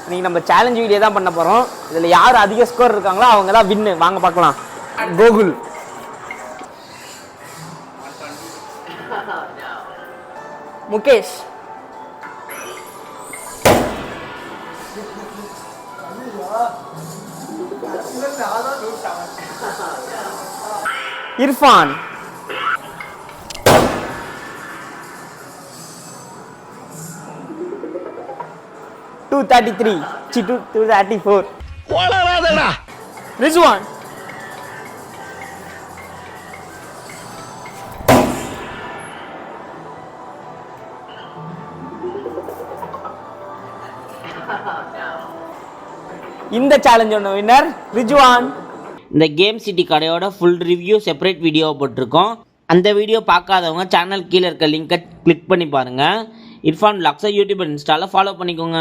இன்னைக்கு நம்ம challenge video தான் பண்ண போகிறோம். இதில் யார் அதிக ஸ்கோர் இருக்காங்களோ அவங்க தான் வின்னு. வாங்க பார்க்கலாம். கோகுல், முகேஷ், இர்ஃபான், ரிஜ்வான், இந்த சேலஞ்சோட வின்னர் ரிஜ்வான். இந்த கேம் சிட்டி கடையோட ஃபுல் ரிவ்யூ செப்பரேட் வீடியோ போட்டிருக்கோம். அந்த வீடியோ பார்க்காதவங்க சேனல் கீழே இருக்க லிங்கை கிளிக் பண்ணி பாருங்கள். இர்ஃபான் விலாக்ஸை யூடியூப் இன்ஸ்டாவில் ஃபாலோ பண்ணிக்கோங்க.